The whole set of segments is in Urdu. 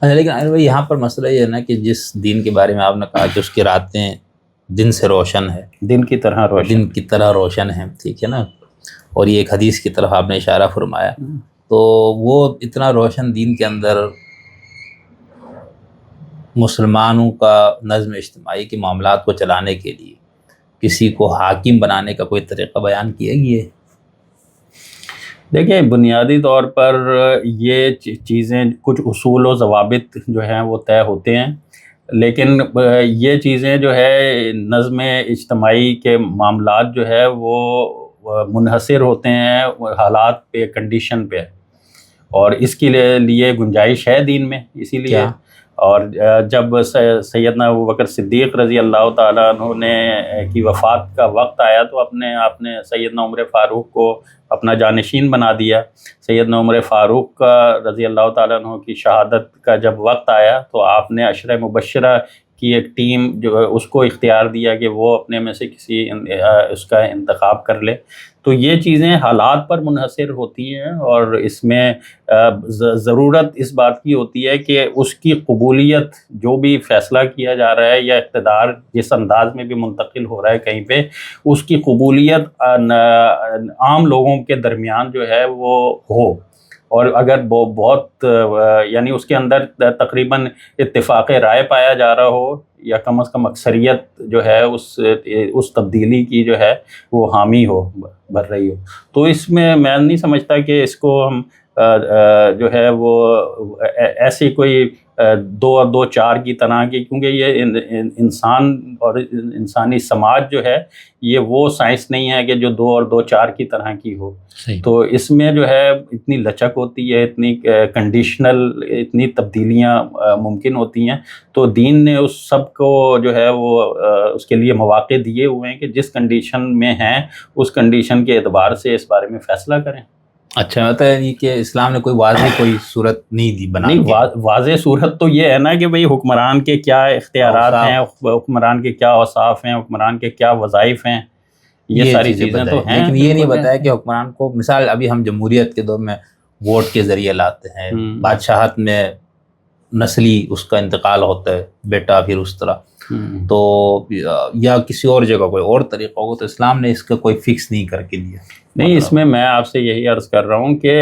اچھا لیکن عامر بھائی یہاں پر مسئلہ یہ ہے نا کہ جس دین کے بارے میں آپ نے کہا کہ اس کی راتیں دن سے روشن ہے، دن کی طرح روشن ہیں، ٹھیک ہے نا، اور یہ ایک حدیث کی طرف آپ نے اشارہ فرمایا، تو وہ اتنا روشن دین کے اندر مسلمانوں کا نظم اجتماعی کے معاملات کو چلانے کے لیے کسی کو حاکم بنانے کا کوئی طریقہ بیان کیا گیا ہے؟ دیکھیں، بنیادی طور پر یہ چیزیں کچھ اصول و ضوابط جو ہیں وہ طے ہوتے ہیں، لیکن یہ چیزیں جو ہے نظم اجتماعی کے معاملات جو ہے وہ منحصر ہوتے ہیں حالات پہ، کنڈیشن پہ، اور اس کے لیے گنجائش ہے دین میں، اسی لیے اور جب سیدنا ابوبکر صدیق رضی اللہ تعالیٰ عنہ نے کی وفات کا وقت آیا تو آپ نے سیدنا عمر فاروق کو اپنا جانشین بنا دیا۔ سیدنا عمر فاروق کا رضی اللہ تعالیٰ عنہ کی شہادت کا جب وقت آیا تو آپ نے عشرہ مبشرہ کی ایک ٹیم جو اس کو اختیار دیا کہ وہ اپنے میں سے کسی اس کا انتخاب کر لے۔ تو یہ چیزیں حالات پر منحصر ہوتی ہیں، اور اس میں ضرورت اس بات کی ہوتی ہے کہ اس کی قبولیت، جو بھی فیصلہ کیا جا رہا ہے یا اقتدار جس انداز میں بھی منتقل ہو رہا ہے کہیں پہ، اس کی قبولیت عام لوگوں کے درمیان جو ہے وہ ہو، اور اگر بہت یعنی اس کے اندر تقریباً اتفاق رائے پایا جا رہا ہو، یا کم از کم اکثریت جو ہے اس تبدیلی کی جو ہے وہ حامی ہو، بھر رہی ہو، تو اس میں نہیں سمجھتا کہ اس کو ہم جو ہے وہ ایسی کوئی دو اور دو چار کی طرح کی، کیونکہ یہ انسان اور انسانی سماج جو ہے یہ وہ سائنس نہیں ہے کہ جو دو اور دو چار کی طرح کی ہو۔ تو اس میں جو ہے اتنی لچک ہوتی ہے، اتنی کنڈیشنل، اتنی تبدیلیاں ممکن ہوتی ہیں، تو دین نے اس سب کو جو ہے وہ اس کے لیے مواقع دیے ہوئے ہیں کہ جس کنڈیشن میں ہیں اس کنڈیشن کے اعتبار سے اس بارے میں فیصلہ کریں۔ اچھا، مطلب یہ کہ اسلام نے کوئی واضح کوئی صورت نہیں دی بنا؟ نہیں، واضح صورت تو یہ ہے نا کہ بھئی حکمران کے کیا اختیارات ہیں، حکمران کے کیا اوصاف ہیں، حکمران کے کیا وظائف ہیں، یہ ساری چیزیں تو ہیں، لیکن یہ نہیں بتایا کہ حکمران کو، مثال ابھی ہم جمہوریت کے دور میں ووٹ کے ذریعے لاتے ہیں، بادشاہت میں نسلی اس کا انتقال ہوتا ہے، بیٹا پھر اس طرح، تو یا کسی اور جگہ کوئی اور طریقہ ہو، تو اسلام نے اس کا کوئی فکس نہیں کر کے دیا۔ نہیں، اس میں آپ سے یہی عرض کر رہا ہوں کہ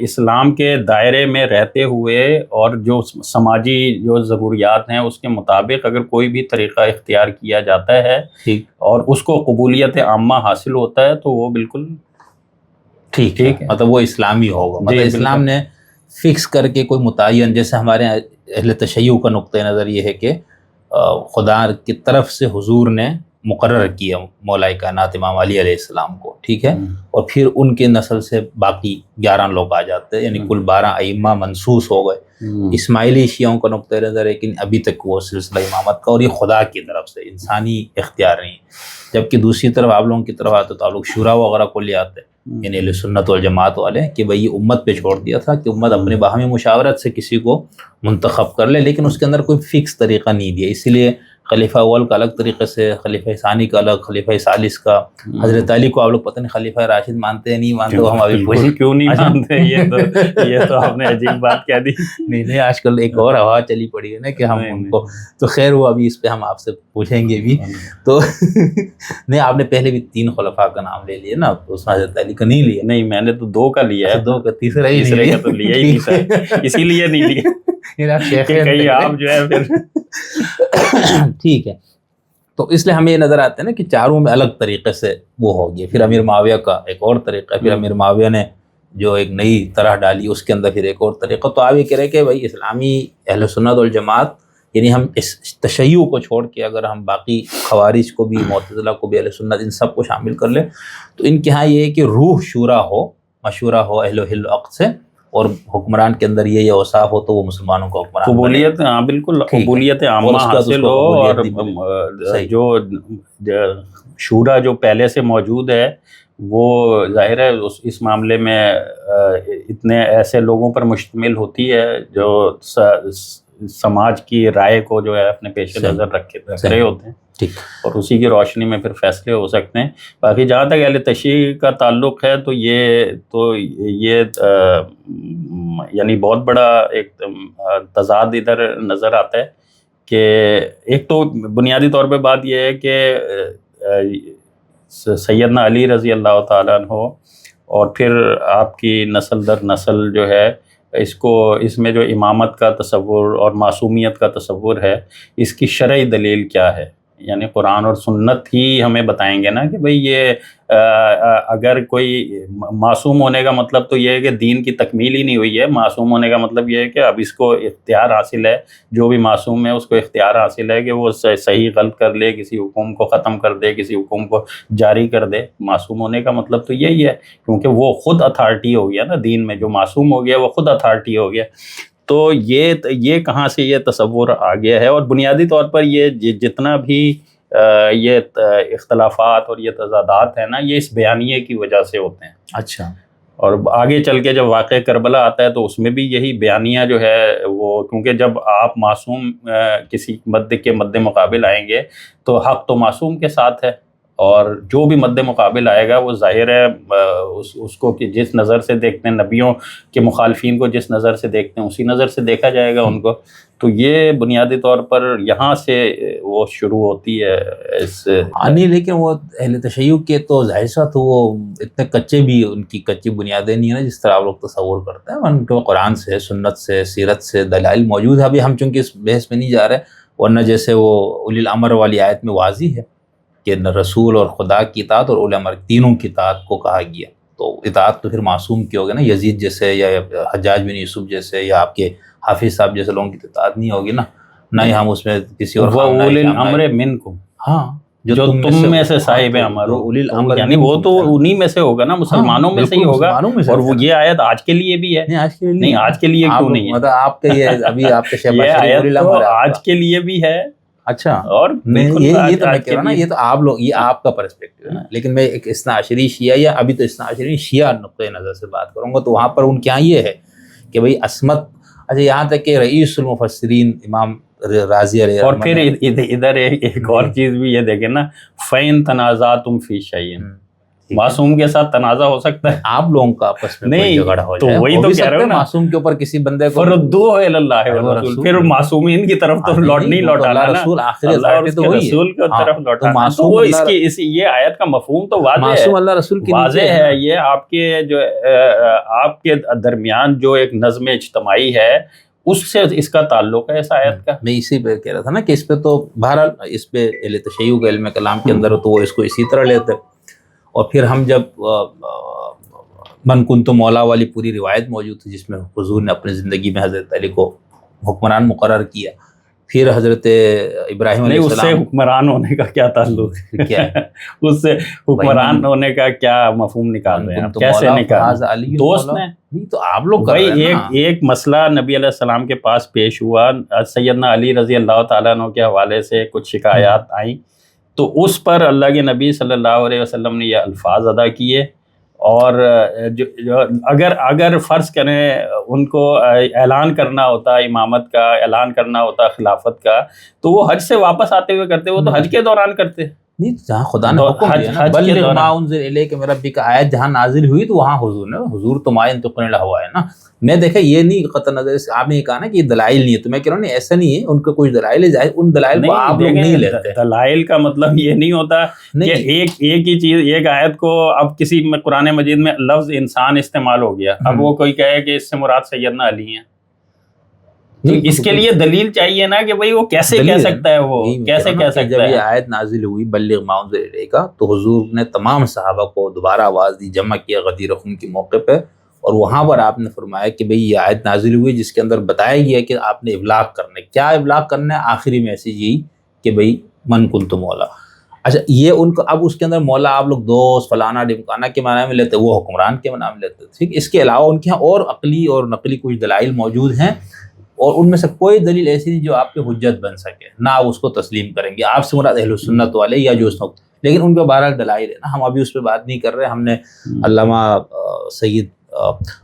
اسلام کے دائرے میں رہتے ہوئے اور جو سماجی جو ضروریات ہیں اس کے مطابق اگر کوئی بھی طریقہ اختیار کیا جاتا ہے اور اس کو قبولیت عامہ حاصل ہوتا ہے تو وہ بالکل ٹھیک ہے، مطلب وہ اسلامی ہوگا۔ مطلب اسلام نے فکس کر کے کوئی متعین، جیسے ہمارے اہل تشیع کا نقطہ نظر یہ ہے کہ خدا کی طرف سے حضور نے مقرر کیا مولا کائنات امام علی علیہ السلام کو، ٹھیک ہے، اور پھر ان کے نسل سے باقی 11 لوگ آ جاتے ہیں، یعنی کل 12 ائمہ منصوص ہو گئے۔ اسماعیلی شیعوں کا نقطہ نظر ہے کہ ابھی تک وہ سلسلہ امامت کا، اور یہ خدا کی طرف سے، انسانی اختیار نہیں، جبکہ دوسری طرف آپ لوگوں کی طرف آتے تو آپ لوگ شورا وغیرہ کو لے آتے، یعنی اہل سنت والجماعت والے، کہ بھئی یہ امت پہ چھوڑ دیا تھا کہ امت اپنے باہمی مشاورت سے کسی کو منتخب کر لے، لیکن اس کے اندر کوئی فکس طریقہ نہیں دیا، اسی لیے خلیفہ اول کا الگ طریقے سے، خلیفہ ثانی کا الگ، خلیفہ ثالث کا، حضرت علی کو آپ لوگ پتہ نہیں خلیفہ راشد مانتے ہیں نہیں مانتے، ہم ابھی کیوں نہیں مانتے، یہ تو آپ نے عجیب بات کہہ دی۔ نہیں، آج کل ایک اور ہوا چلی پڑی ہے نا کہ ہم ان کو، تو خیر وہ ابھی اس پہ ہم آپ سے پوچھیں گے بھی، تو نہیں آپ نے پہلے بھی 3 خلفاء کا نام لے لیا نا، تو اس میں حضرت علی کا نہیں لیا؟ نہیں، میں نے تو 2 کا لیا ہے، 2 کا، تیسرے کا تو لیا ہی نہیں، اسی لیے نہیں لیا کہیں آپ جو ہے پھر ٹھیک ہے۔ تو اس لیے ہمیں یہ نظر آتا ہے نا کہ چاروں میں الگ طریقے سے وہ ہو گیا، پھر امیر معاویہ کا ایک اور طریقہ ہے، پھر امیر معاویہ نے جو ایک نئی طرح ڈالی اس کے اندر پھر ایک اور طریقہ، تو آپ یہ کہہ رہے کہ بھائی اسلامی اہل سنت والجماعت، یعنی ہم اس تشیع کو چھوڑ کے اگر ہم باقی خوارج کو بھی، معتزلہ کو بھی، اہل سنت ان سب کو شامل کر لیں، تو ان کے ہاں یہ ہے کہ روح شورا ہو، مشورہ ہو اہل العقد سے، اور حکمران کے اندر یہ اوصاف ہو تو وہ مسلمانوں کو حکمران قبولیت، ہاں بالکل، قبولیت عامہ حاصل ہو، اور جو شورا جو پہلے سے موجود ہے وہ ظاہر ہے اس معاملے میں اتنے ایسے لوگوں پر مشتمل ہوتی ہے جو سماج کی رائے کو جو ہے اپنے پیش نظر رکھ رہے ہوتے ہیں۔ ٹھیک، اور اسی کی روشنی میں پھر فیصلے ہو سکتے ہیں. باقی جہاں تک اہل تشیع کا تعلق ہے تو یہ یعنی بہت بڑا ایک تضاد ادھر نظر آتا ہے کہ ایک تو بنیادی طور پہ بات یہ ہے کہ سیدنا علی رضی اللہ تعالیٰ عنہ اور پھر آپ کی نسل در نسل جو ہے اس میں جو امامت کا تصور اور معصومیت کا تصور ہے، اس کی شرعی دلیل کیا ہے؟ یعنی قرآن اور سنت ہی ہمیں بتائیں گے نا کہ بھئی یہ اگر کوئی معصوم ہونے کا مطلب تو یہ ہے کہ دین کی تکمیل ہی نہیں ہوئی ہے. معصوم ہونے کا مطلب یہ ہے کہ اب اس کو اختیار حاصل ہے، جو بھی معصوم ہے اس کو اختیار حاصل ہے کہ وہ صحیح غلط کر لے، کسی حکم کو ختم کر دے، کسی حکم کو جاری کر دے. معصوم ہونے کا مطلب تو یہی ہے، کیونکہ وہ خود اتھارٹی ہو گیا نا دین میں. جو معصوم ہو گیا وہ خود اتھارٹی ہو گیا. تو یہ کہاں سے یہ تصور آ گیا ہے؟ اور بنیادی طور پر یہ جتنا بھی یہ اختلافات اور یہ تضادات ہیں نا، یہ اس بیانیے کی وجہ سے ہوتے ہیں. اچھا. اور آگے چل کے جب واقعہ کربلا آتا ہے تو اس میں بھی یہی بیانیہ جو ہے وہ، کیونکہ جب آپ معصوم کسی مد مقابل آئیں گے تو حق تو معصوم کے ساتھ ہے، اور جو بھی مد مقابل آئے گا وہ ظاہر ہے اس کو کہ جس نظر سے دیکھتے ہیں، نبیوں کے مخالفین کو جس نظر سے دیکھتے ہیں اسی نظر سے دیکھا جائے گا ان کو. تو یہ بنیادی طور پر یہاں سے وہ شروع ہوتی ہے اس نہیں، لیکن وہ اہل تشیع کے تو ظاہر سا تو وہ اتنے کچے بھی، ان کی کچی بنیادیں نہیں ہیں نا جس طرح آپ لوگ تصور کرتے ہیں. ان کو قرآن سے، سنت سے، سیرت سے دلائل موجود ہے. ابھی ہم چونکہ اس بحث میں نہیں جا رہے، ورنہ جیسے وہ اولی الامر والی آیت میں واضح ہے کہ رسول اور خدا کی اطاعت اور اولی الامر تینوں کی اطاعت کو کہا گیا. تو اطاعت تو پھر معصوم کی ہوگی نا، یزید جیسے یا حجاج بن یوسف جیسے یا آپ کے حافظ صاحب جیسے لوگوں کی اطاعت نہیں ہوگی نا. نہ ہی ہم اس میں کسی اور اولی الامر منکم، ہاں جو تم میں سے صاحب امر، یعنی وہ تو انہی میں سے ہوگا نا، مسلمانوں میں سے ہی ہوگا. اور وہ یہ آیت آج کے لیے بھی ہے. نہیں، آج کے لیے کیوں نہیں ہے؟ مطلب آپ کے یہ ابھی آپ کے یہ آیت تو آج کے لیے بھی ہے. اچھا. اور یہ تو میں کہہ رہا ہوں نا، یہ تو آپ لوگ، یہ آپ کا پرسپیکٹو ہے نا. لیکن میں ایک اثنا عشری شیعہ، یا ابھی تو اثنا عشری شیعہ نقطۂ نظر سے بات کروں گا، تو وہاں پر ان کے یہاں یہ ہے کہ بھئی عصمت. اچھا، یہاں تک کہ رئیس المفسرین امام رازی علیہ، اور پھر ادھر ایک اور چیز بھی یہ دیکھیں نا، فَإِن تَنَازَعْتُمْ فِي شَيْءٍ، معصوم کے ساتھ تنازع ہو سکتا ہے. آپ لوگوں کا آپس میں کوئی جھگڑا ہو تو جائے، وہی تو کہہ رہا ہوں نا، معصوم کے اوپر کسی بندے کو فَرُدُّوهُ إِلَى اللَّهِ وَالرَّسُولِ، پھر معصومین کی طرف تو نہیں لوٹانا نا، رسول آخری اللہ اور اس کے رسول کی طرف لوٹانا. تو وہ یہ آیت کا مفہوم تو واضح ہے، معصوم اللہ رسول کی واضح ہے. یہ آپ کے جو آپ کے درمیان جو ایک نظم اجتماعی ہے اس سے اس کا تعلق ہے اس آیت کا. میں اسی پہ کہہ رہا تھا نا کہ اس پہ تو بہرحال اس پہ اہل تشیع کا علم کلام کے اندر تو وہ اس کو اسی طرح لیتے. اور پھر ہم جب من کنت مولا والی پوری روایت موجود تھی جس میں حضور نے اپنی زندگی میں حضرت علی کو حکمران مقرر کیا. پھر حضرت ابراہیم علیہ السلام، اس سے حکمران ہونے کا کیا تعلق کیا ہے؟ اس سے حکمران ہونے کا کیا مفہوم نکال رہے ہیں، کیسے نکال دوست نے؟ نہیں تو آپ لوگ بھائی ایک مسئلہ نبی علیہ السلام کے پاس پیش ہوا، سیدنا علی رضی اللہ تعالیٰ عنہ کے حوالے سے کچھ شکایات آئیں، تو اس پر اللہ کے نبی صلی اللہ علیہ وسلم نے یہ الفاظ ادا کیے. اور اگر فرض کریں ان کو اعلان کرنا ہوتا امامت کا، اعلان کرنا ہوتا خلافت کا، تو وہ حج سے واپس آتے ہوئے کرتے، وہ تو حج کے دوران کرتے. نہیں، جہاں خدا نے حکم دیا نا، بلغ ما انزل الیک من ربک آیت جہاں نازل ہوئی تو وہاں حضور تو ما ينطق عن الهوى ہے نا. میں دیکھیں یہ نہیں قطع نظر سے آپ نے یہ کہا نا کہ یہ دلائل نہیں ہے، تو میں کہہ رہا ہوں نہیں، ایسا نہیں ہے. ان کا کچھ دلائل ہے، ان دلائل کو آپ لوگ نہیں لیتے. دلائل کا مطلب یہ نہیں ہوتا کہ ایک ہی چیز، ایک آیت کو اب کسی میں قرآن مجید میں لفظ انسان استعمال ہو گیا، اب وہ کوئی کہے کہ اس سے مراد سیدنا علی ہیں، تو اس کے لیے دلیل چاہیے نا کہ بھئی وہ کیسے کہہ سکتا ہے، وہ کیسے کہہ سکتا ہے. جب یہ آیت نازل ہوئی بلغ ما انزل الیک، تو حضور نے تمام صحابہ کو دوبارہ آواز دی، جمع کیا غدیر خم کے موقع پہ، اور وہاں پر آپ نے فرمایا کہ بھئی یہ آیت نازل ہوئی جس کے اندر بتایا گیا کہ آپ نے ابلاغ کرنا ہے. کیا ابلاغ کرنا ہے؟ آخری میسیج یہی کہ بھئی من کنت مولا. اچھا، یہ ان کو اب اس کے اندر مولا آپ لوگ دوست فلانا ڈمکانا کے معنی میں لیتے، وہ حکمران کے معنی میں لیتے. ٹھیک، اس کے علاوہ ان کے یہاں اور عقلی اور نقلی کچھ دلائل موجود ہیں، اور ان میں سے کوئی دلیل ایسی نہیں جو آپ کے حجت بن سکے، نہ آپ اس کو تسلیم کریں گے. آپ سے مراد اہل سنت والے یا جو اس وقت، لیکن ان کے بہرحال دلائل ہے نا. ہم ابھی اس پہ بات نہیں کر رہے. ہم نے علامہ سید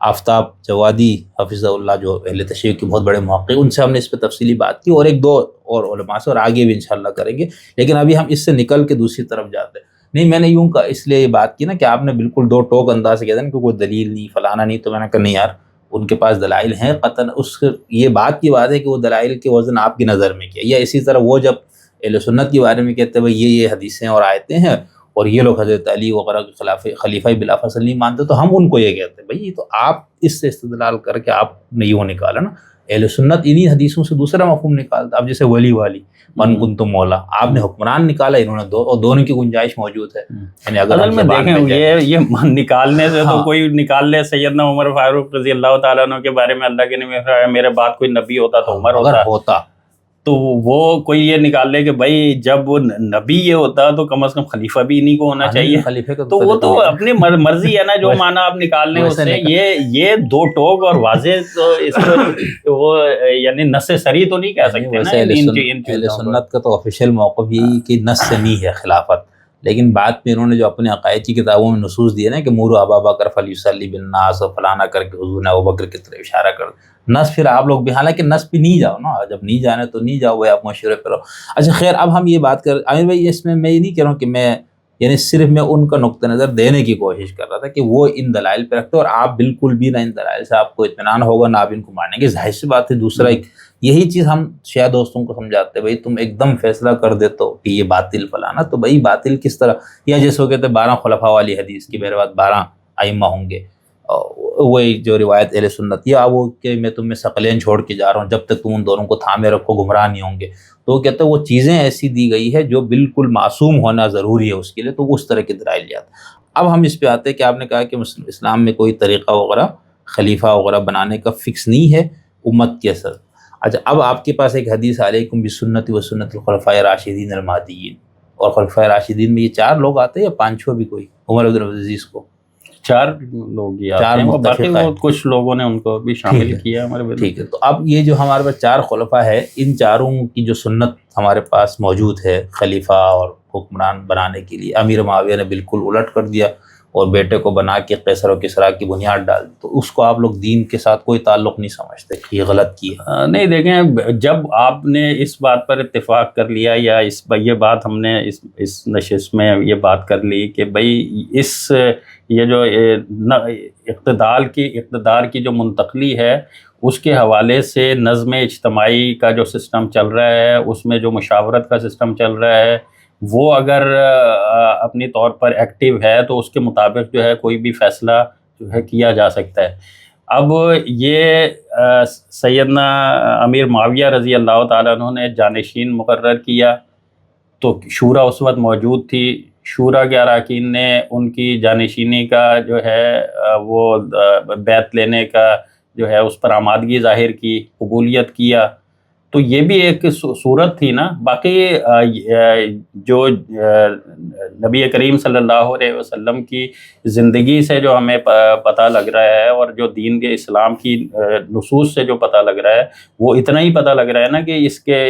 آفتاب جوادی حفظہ اللہ جو اہل تشیع کے بہت بڑے محقق، ان سے ہم نے اس پہ تفصیلی بات کی، اور ایک دو اور علماء سے، اور آگے بھی انشاءاللہ کریں گے. لیکن ابھی ہم اس سے نکل کے دوسری طرف جاتے ہیں. نہیں میں نے یوں کا اس لیے یہ بات کی نا کہ آپ نے بالکل دو ٹوک انداز سے کہا نا کہ کوئی دلیل نہیں فلانا نہیں، تو میں نے کہا نہیں یار ان کے پاس دلائل ہیں قطعاً. یہ بات کی بات ہے کہ وہ دلائل کے وزن آپ کی نظر میں کیا. یا اسی طرح وہ جب اہل سنت کے بارے میں کہتے ہیں بھائی یہ حدیثیں اور آیتیں ہیں اور یہ لوگ حضرت علی وغیرہ کے خلاف خلیفہ بلا فصل نہیں مانتے، تو ہم ان کو یہ کہتے ہیں بھائی یہ تو آپ اس سے استدلال کر کے آپ نے یوں نکالا نا. اہل سنت انہی حدیثوں سے دوسرا مفہوم نکالتا. اب جیسے ولی والی من کنتم مولا، آپ نے حکمران نکالا، انہوں نے دو، اور دونوں کی گنجائش موجود ہے. یعنی اگر اصل میں دیکھیں یہ نکالنے سے تو کوئی نکال لے سیدنا عمر فاروق رضی اللہ تعالیٰ عنہ کے بارے میں اللہ کے نبی میرے بعد کوئی نبی ہوتا تو عمر ہوتا، تو وہ کوئی یہ نکال لے کہ بھائی جب نبی یہ ہوتا تو کم از کم خلیفہ بھی انہی کو ہونا چاہیے. خلیفہ کا تو وہ تو اپنی مرضی ہے نا، جو مانا آپ نکال لیں اس سے. یہ دو ٹوک اور واضح تو اس کو وہ یعنی نص سری تو نہیں کہہ سکتے نا. اہل سنت کا تو آفیشیل موقف یہی کہ نص سے نہیں ہے خلافت، لیکن بعد میں انہوں نے جو اپنے عقائد کی کتابوں میں نصوص دیے نا کہ مروا ابا بکر فلیصلی بالناس اور فلانا کر کے حضور نے ابوبکر کی طرف اشارہ کر نص. پھر آپ لوگ بھی حالانکہ نص پہ نہیں جاؤ نا، جب نہیں جانے تو نہیں جاؤ، وہ آپ مشورے کرو. اچھا خیر، اب ہم یہ بات کر عامر بھائی، اس میں یہ نہیں کہہ رہا ہوں کہ میں یعنی صرف میں ان کا نقطہ نظر دینے کی کوشش کر رہا تھا کہ وہ ان دلائل پہ رکھتے، اور آپ بالکل بھی نہ ان دلائل سے آپ کو اطمینان ہوگا نہ آپ ان کو مانیں گے. ظاہر سی بات ہے. دوسرا یہی چیز ہم شیعہ دوستوں کو سمجھاتے ہیں بھائی تم ایک دم فیصلہ کر دیتے ہو کہ یہ باطل فلانا، تو بھائی باطل کس طرح؟ یا جیسے وہ کہتے ہیں 12 خلفاء والی حدیث کی میرے بعد 12 ائمہ ہوں گے، وہی جو روایت اہل سنت، یا وہ کہ میں تمہیں ثقلین چھوڑ کے جا رہا ہوں، جب تک تم ان دونوں کو تھامے رکھو گمراہ نہیں ہوں گے. تو وہ کہتے ہیں وہ چیزیں ایسی دی گئی ہے جو بالکل معصوم ہونا ضروری ہے اس کے لیے، تو اس طرح کے دلائل یاد. اب ہم اس پہ آتے ہیں کہ آپ نے کہا کہ اسلام میں کوئی طریقہ وغیرہ خلیفہ وغیرہ بنانے کا فکس نہیں ہے امت کے اثر. اچھا اب آپ کے پاس ایک حدیث علیکم بسنتی و سنت الخلفاء الراشدین المہدیین، اور خلفاء راشدین میں یہ 4 لوگ آتے ہیں یا 5 بھی کوئی؟ عمر بن عبدالعزیز کو 4 لوگ ہی آتے ہیں، باقی وہ کچھ لوگوں نے ان کو بھی شامل کیا ہمارے. ٹھیک ہے، تو اب یہ جو ہمارے پاس 4 خلفاء ہے، ان 4 کی جو سنت ہمارے پاس موجود ہے خلیفہ اور حکمران بنانے کے لیے، امیر معاویہ نے بالکل الٹ کر دیا اور بیٹے کو بنا کے قیصر و کسریٰ کی بنیاد ڈال دی. تو اس کو آپ لوگ دین کے ساتھ کوئی تعلق نہیں سمجھتے کہ یہ غلط کیا؟ نہیں دیکھیں، جب آپ نے اس بات پر اتفاق کر لیا، یا یہ بات ہم نے اس نشست میں یہ بات کر لی کہ بھئی یہ جو اقتدار کی جو منتقلی ہے اس کے حوالے سے نظم اجتماعی کا جو سسٹم چل رہا ہے، اس میں جو مشاورت کا سسٹم چل رہا ہے، وہ اگر اپنی طور پر ایکٹیو ہے تو اس کے مطابق جو ہے کوئی بھی فیصلہ جو ہے کیا جا سکتا ہے. اب یہ سیدنا امیر معاویہ رضی اللہ تعالیٰ عنہ نے جانشین مقرر کیا، تو شورا اس وقت موجود تھی. شورا کے اراکین نے ان کی جانشینی کا جو ہے وہ بیعت لینے کا جو ہے اس پر آمادگی ظاہر کی، قبولیت کیا. تو یہ بھی ایک صورت تھی نا. باقی جو نبی کریم صلی اللہ علیہ وسلم کی زندگی سے جو ہمیں پتہ لگ رہا ہے، اور جو دین کے اسلام کی نصوص سے جو پتہ لگ رہا ہے، وہ اتنا ہی پتہ لگ رہا ہے نا کہ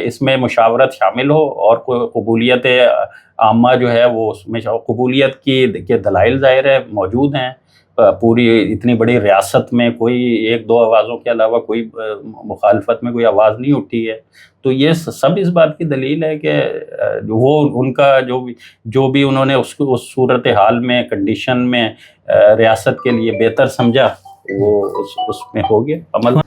اس میں مشاورت شامل ہو، اور کوئی قبولیت عامہ جو ہے وہ اس میں قبولیت کے دلائل ظاہر ہے موجود ہیں. پوری اتنی بڑی ریاست میں کوئی 1-2 آوازوں کے علاوہ کوئی مخالفت میں کوئی آواز نہیں اٹھی ہے. تو یہ سب اس بات کی دلیل ہے کہ وہ ان کا جو بھی انہوں نے اس صورت حال میں کنڈیشن میں ریاست کے لیے بہتر سمجھا، وہ اس میں ہو گیا عمل.